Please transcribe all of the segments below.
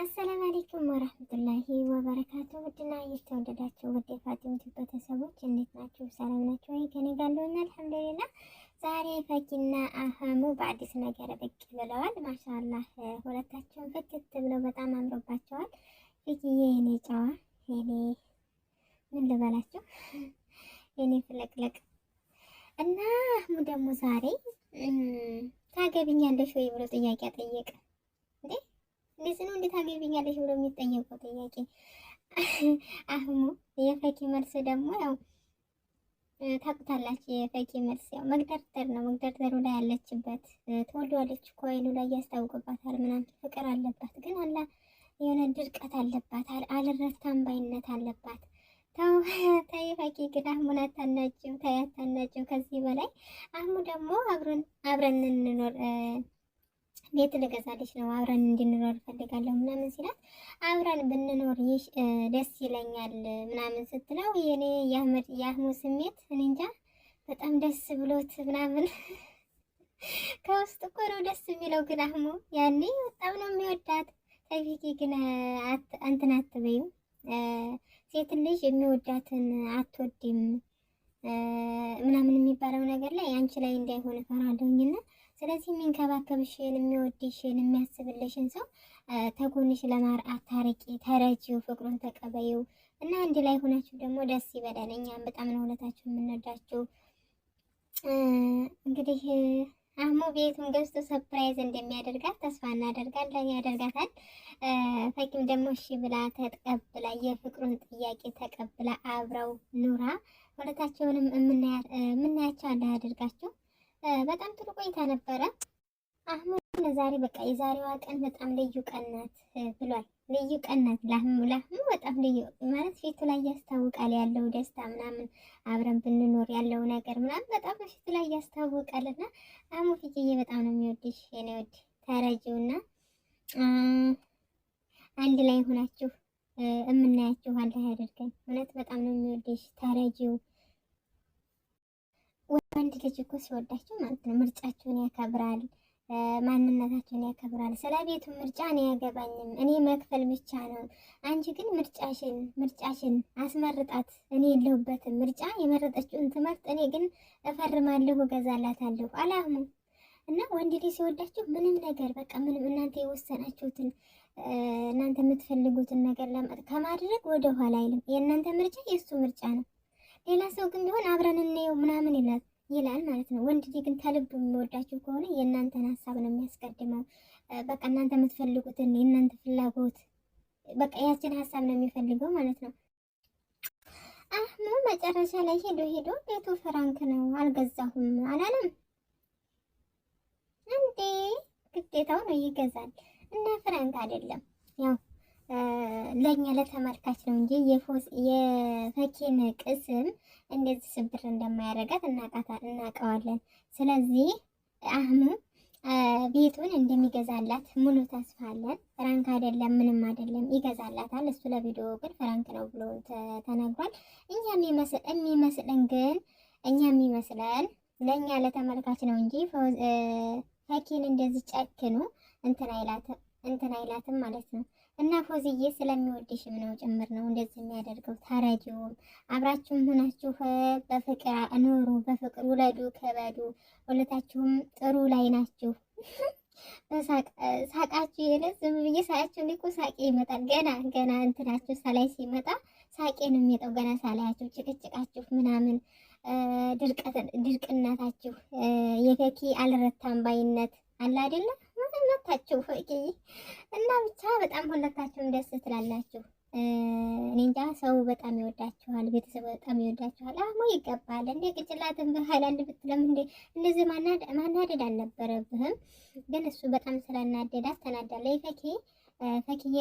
አሰላም አለይኩም ወራህመቱላሂ ወበረካቱ። ውድና የተወደዳችሁ ውድ የፋጢማ ቤተሰቦች እንዴት ናችሁ? ሰላም ናችሁ ወይ? ከኔ ጋር አለሁኝ አልሐምዱሊላህ። ዛሬ ፈኪና አህሙ በአዲስ ነገር ብቅ ብለዋል። ማሻአላህ ሁለታቸውን ፍክት ብለው በጣም አምሮባቸዋል። ፈኪዬ የኔ ጨዋ፣ የኔ ምን ልበላችሁ፣ የኔ ፍለቅለቅ እና አህሙ ደግሞ ዛሬ ታገቢኛለሽ ወይ ብሎ ጥያቄ ጠየቀ። እንደዚህ ነው እንዴት ታገቢኛለሽ ብሎ የሚጠየቀው ጥያቄ። አህሙ የፈኪ መልስ ደግሞ ያው ታውቁታላችሁ። የፈኪ መልስ ያው መግደርደር ነው። መግደርደሩ ላይ ያለችበት ትወልዷለች እኮ አይኑ ላይ ያስታውቅባታል ምናምን ፍቅር አለባት፣ ግን አላ የሆነ ድርቀት አለባት፣ አልረታም ባይነት አለባት። ተው ተይ ፈኪ ግን አህሙን አታናጭው፣ ተይ አታናጭው ከዚህ በላይ። አህሙ ደግሞ አብረን እንኖር ቤት ልገዛልሽ ነው አብረን እንድንኖር እፈልጋለሁ ምናምን ሲላት አብረን ብንኖር ደስ ይለኛል ምናምን ስትለው የኔ የአህሙ ስሜት እኔ እንጃ በጣም ደስ ብሎት ምናምን ከውስጥ እኮ ነው ደስ የሚለው። ግን አህሙ ያኔ በጣም ነው የሚወዳት። ተፊቂ ግን እንትን አትበይው፣ ሴት ልጅ የሚወዳትን አትወድም ምናምን የሚባለው ነገር ላይ አንቺ ላይ እንዳይሆን እፈራለሁኝና ስለዚህ የሚንከባከብሽን የሚወድሽን የሚያስብልሽን ሰው ተጎንሽ ለማር አታርቂ፣ ተረጂው፣ ፍቅሩን ተቀበይው እና አንድ ላይ ሆናችሁ ደግሞ ደስ ይበላል። እኛም በጣም ነው ሁለታችሁ የምንወዳችሁ። እንግዲህ አህሙ ቤቱን ገዝቶ ሰርፕራይዝ እንደሚያደርጋት ተስፋ እናደርጋለን፣ ያደርጋታል። ፈኪም ደግሞ እሺ ብላ ተቀብላ የፍቅሩን ጥያቄ ተቀብላ አብረው ኑራ ሁለታቸውንም የምናያቸው አለ ያደርጋቸው። በጣም ጥሩ ቆይታ ነበረ። አህሙ ለዛሬ በቃ የዛሬዋ ቀን በጣም ልዩ ቀን ናት ብሏል። ልዩ ቀን ናት ለአህሙ በጣም ልዩ ማለት ፊቱ ላይ ያስታውቃል ያለው ደስታ ምናምን አብረን ብንኖር ያለው ነገር ምናምን በጣም ፊቱ ላይ ያስታውቃልና አህሙ ፊትዬ በጣም ነው የሚወድሽ የኔ ወድ። ተረጂውና አንድ ላይ ሆናችሁ የምናያችሁ አላህ ያደርገን። እውነት በጣም ነው የሚወድሽ። ተረጂው ወንድ ልጅ እኮ ሲወዳቸው ማለት ነው ምርጫቸውን ያከብራል፣ ማንነታቸውን ያከብራል። ስለ ቤቱ ምርጫ እኔ ያገባኝም እኔ መክፈል ብቻ ነው። አንቺ ግን ምርጫሽን አስመርጣት፣ እኔ የለሁበትም። ምርጫ የመረጠችውን ትምህርት እኔ ግን እፈርማለሁ፣ እገዛላታለሁ አላህሙ። እና ወንድ ልጅ ሲወዳቸው ምንም ነገር በቃ ምንም እናንተ የወሰናችሁትን እናንተ የምትፈልጉትን ነገር ከማድረግ ወደ ኋላ አይልም። የእናንተ ምርጫ የእሱ ምርጫ ነው። ሌላ ሰው ግን ቢሆን አብረን እንየው ምናምን ይላል ማለት ነው። ወንድ ልጅ ግን ከልብ የሚወዳችሁ ከሆነ የእናንተን ሀሳብ ነው የሚያስቀድመው። በቃ እናንተ የምትፈልጉትን የእናንተ ፍላጎት በቃ ያችን ሀሳብ ነው የሚፈልገው ማለት ነው። አህሙ መጨረሻ ላይ ሄዶ ቤቱ ፍራንክ ነው አልገዛሁም አላለም እንዴ? ግዴታው ነው ይገዛል። እና ፍራንክ አይደለም ያው ለኛ ለተመልካች ነው እንጂ የፈኪን ቅስም እንደዚህ ስብር እንደማያደርጋት እናውቀዋለን። ስለዚህ አህሙ ቤቱን እንደሚገዛላት ሙሉ ተስፋ አለን። ፍራንክ አይደለም ምንም አይደለም ይገዛላታል። እሱ ለቪዲዮ ግን ፍራንክ ነው ብሎ ተናግሯል። እኛ የሚመስለን ግን ለኛ ለተመልካች ነው እንጂ ፈኪን እንደዚህ ጨክኑ እንትን አይላትም ማለት ነው። እና ፎዝዬ ስለሚወድሽም ነው ጭምር ነው እንደዚህ የሚያደርገው። ተረጂውም አብራችሁም ሆናችሁ በፍቅር ኑሩ፣ በፍቅር ውለዱ፣ ከበዱ። ሁለታችሁም ጥሩ ላይ ናችሁ። ሳቃችሁ የለዝም ብዬ ሳያችሁ ሊቁ ሳቄ ይመጣል። ገና እንትናችሁ ሳላይ ሲመጣ ሳቄ ነው የሚመጣው። ገና ሳላያችሁ ጭቅጭቃችሁ ምናምን ድርቅነታችሁ የፈኪ አልረታም ባይነት አለ አይደለ መታችሁ ፈቂ እና ብቻ በጣም ሁለታችሁም ደስ ትላላችሁ። እኔ እንጃ ሰው በጣም ይወዳችኋል፣ ቤተሰብ በጣም ይወዳችኋል። አህሙ ይገባል። እንደ ቅጭላትን በሃይላንድ ብትለም እንደዚህ ማናደድ አልነበረብህም፣ ግን እሱ በጣም ስላናደዳት ተናዳለች። ፈኪዬ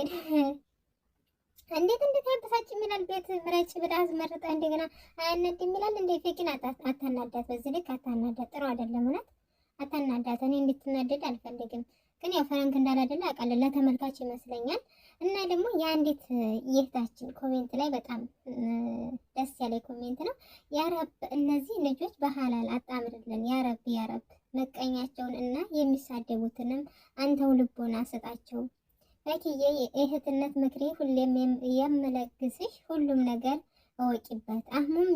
እንዴት ያበሳጭ የሚላል ቤት ምረጭ ብላ አስመርጣ እንደገና አያነድም ይላል። እንደ ፈኪን አታናዳት፣ በዚህ ልክ አታናዳት። ጥሩ አይደለም እውነት አታናዳት። እኔ እንድትናደድ አልፈልግም፣ ግን ያው ፍራንክ እንዳላደለ አውቃለሁ ለተመልካች ይመስለኛል። እና ደግሞ የአንዲት ይህታችን ኮሜንት ላይ በጣም ደስ ያለ ኮሜንት ነው። ያረብ እነዚህ ልጆች በሐላል አጣምርልን ያረብ መቀኛቸውን እና የሚሳደቡትንም አንተው ልቦና ስጣቸው። ፈኪዬ የእህትነት ምክሬ ሁሌም የምለግስሽ ሁሉም ነገር እወቂበት። አህሙም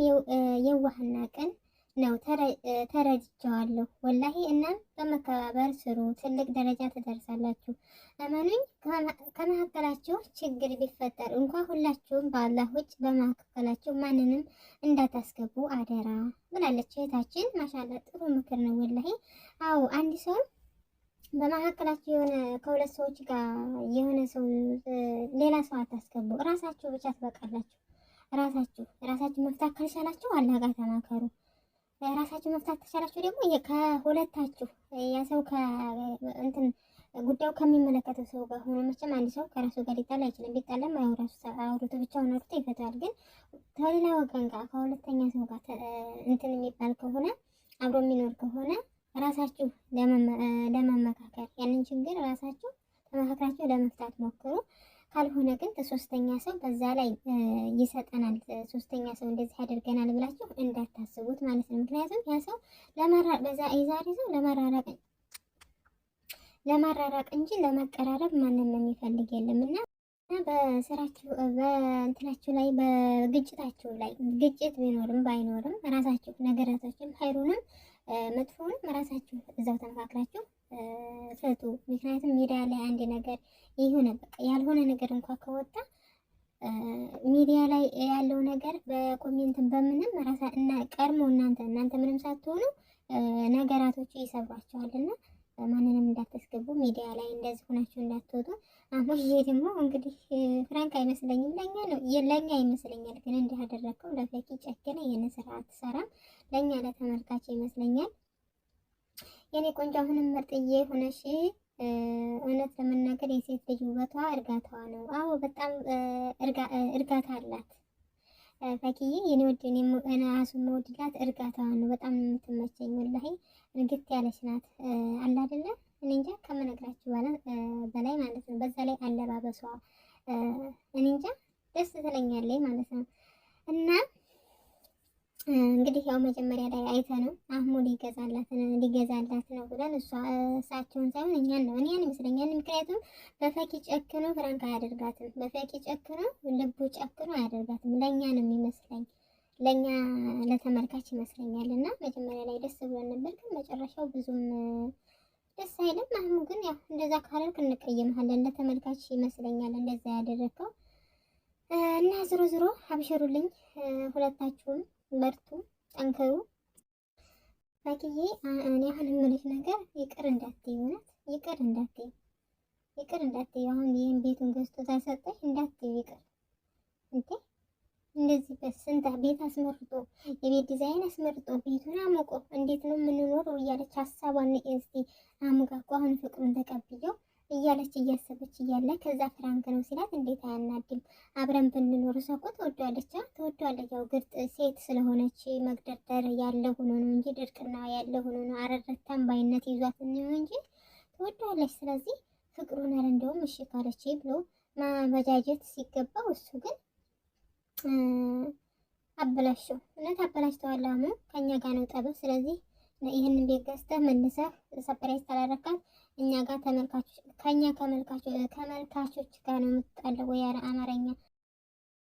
የዋህና ቅን ነው ተረድቼዋለሁ። ወላሂ እናም በመከባበር ስሩ፣ ትልቅ ደረጃ ትደርሳላችሁ። እመኑኝ። ከመካከላችሁ ችግር ቢፈጠር እንኳ ሁላችሁም በአላህ ውጭ በመካከላችሁ ማንንም እንዳታስገቡ አደራ ብላለች እህታችን። ማሻላ ጥሩ ምክር ነው ወላሂ። አዎ አንድ ሰው በመካከላችሁ የሆነ ከሁለት ሰዎች ጋር የሆነ ሰው ሌላ ሰው አታስገቡ። ራሳችሁ ብቻ ትበቃላችሁ። ራሳችሁ መፍታት ካልቻላችሁ አላህ ጋር ተማከሩ። ራሳችሁ መፍታት ተቻላችሁ ደግሞ ከሁለታችሁ ያ ሰው እንትን ጉዳዩ ከሚመለከተው ሰው ጋር ሆኖ መቼም አንድ ሰው ከራሱ ጋር ሊጣላ አይችልም። ቢጣላም አውርቶ ብቻውን አውርቶ ይፈታል። ግን ከሌላ ወገን ጋር ከሁለተኛ ሰው ጋር እንትን የሚባል ከሆነ አብሮ የሚኖር ከሆነ ራሳችሁ ለመመካከር ያንን ችግር ራሳችሁ ተመካክራችሁ ለመፍታት ሞክሩ። ካልሆነ ግን ከሶስተኛ ሰው በዛ ላይ ይሰጠናል፣ ሶስተኛ ሰው እንደዚህ ያደርገናል ብላችሁ እንዳታስቡት ማለት ነው። ምክንያቱም ያ ሰው የዛሬ ሰው ለማራራቅ እንጂ ለመቀራረብ ማንም የሚፈልግ የለም እና በስራችሁ በእንትናችሁ ላይ በግጭታችሁ ላይ ግጭት ቢኖርም ባይኖርም ራሳችሁ ነገራቶችን ሀይሩንም መጥፎውንም ራሳችሁ እዛው ተመካክራችሁ ፍቱ። ምክንያቱም ሚዲያ ላይ አንድ ነገር የሆነ በቃ ያልሆነ ነገር እንኳን ከወጣ ሚዲያ ላይ ያለው ነገር በኮሜንትን በምንም እና ቀድሞ እናንተ ምንም ሳትሆኑ ነገራቶች ይሰብሯቸዋልና ማንንም እንዳታስገቡ ሚዲያ ላይ እንደዚህ ሆናችሁ እንዳትወጡ። አሁን ይሄ ደግሞ እንግዲህ ፍራንክ አይመስለኝም፣ ለኛ ይመስለኛል። ግን እንዲህ ያደረከው ለፈኪ ጨክነ ይሄን ስራ አትሰራም፣ ለኛ ለተመልካች ይመስለኛል። የኔ ቆንጆ አሁንም ምርጥዬ ሆነሽ እውነት ለመናገር የሴት ልጅ ውበቷ እርጋታዋ ነው። አዎ በጣም እርጋታ አላት ፈኪዬ። የኔ ወድ እኔ ራሱ መወድላት እርጋታዋ ነው። በጣም የምትመቸኝ ወላሂ እርግት ያለች ናት። አለ አይደለ እኔ እንጃ ከመነግራችሁ በላይ ማለት ነው። በዛ ላይ አለባበሷ እኔ እንጃ ደስ ትለኛለች ማለት ነው። እና እንግዲህ ያው መጀመሪያ ላይ አይተነው አህሙ ሊገዛላት ነው ብለን እሳቸውን ሳይሆን እኛን ይመስለኛል። ምክንያቱም በፈኪ ጨክኖ ፍራንክ አያደርጋትም። በፈኪ ጨክኖ ልቡ ጨክኖ አያደርጋትም። ለእኛ ነው የሚመስለኝ፣ ለእኛ ለተመልካች ይመስለኛል። እና መጀመሪያ ላይ ደስ ብሎን ነበር፣ ግን መጨረሻው ብዙም ደስ አይልም። አህሙ ግን ያው እንደዛ ካላልክ እንቀየምሃለን ለተመልካች ይመስለኛል እንደዛ ያደረከው። እና ዝሮ አብሽሩልኝ ሁለታችሁም፣ በርቱ፣ ጠንክሩ። ፈኪዬ እኔ አሁን የምልሽ ነገር ይቅር እንዳትዪ፣ እውነት ይቅር እንዳትዪ። አሁን ይህን ቤቱን ገዝቶ ታሰጠሽ እንዳትዪ ይቅር እንዴ! እንደዚህ በስንት ቤት አስመርጦ የቤት ዲዛይን አስመርጦ ቤቱን አሞቆ እንዴት ነው የምንኖረው እያለች ሀሳቧን እስቲ አሙጋ እኮ አሁን ፍቅሩን ተቀብየው እያለች እያሰበች እያለ ከዛ ፍራንክ ነው ሲላት እንዴት አያናድም? አብረን ብንኖር እሷ እኮ ትወደዋለች። ያው ግርጥ ሴት ስለሆነች መግደርደር ያለ ሆኖ ነው እንጂ ድርቅና ያለ ሆኖ ነው። አረረታም ባይነት ይዟት ነው እንጂ ትወደዋለች። ስለዚህ ፍቅሩን አረ እንደውም እሺ ካለች ብሎ ማበጃጀት ሲገባው እሱ ግን አበላሽው። እውነት አበላሽተዋል። አሁን ከኛ ጋር ነው ጠበብ። ስለዚህ ይህንን ቤት ገዝተህ መልሰህ ሰፕራይዝ ታላረካት እኛ ጋር ከኛ ከመልካቾች ጋር ነው የምትጣለው ወይ አማርኛ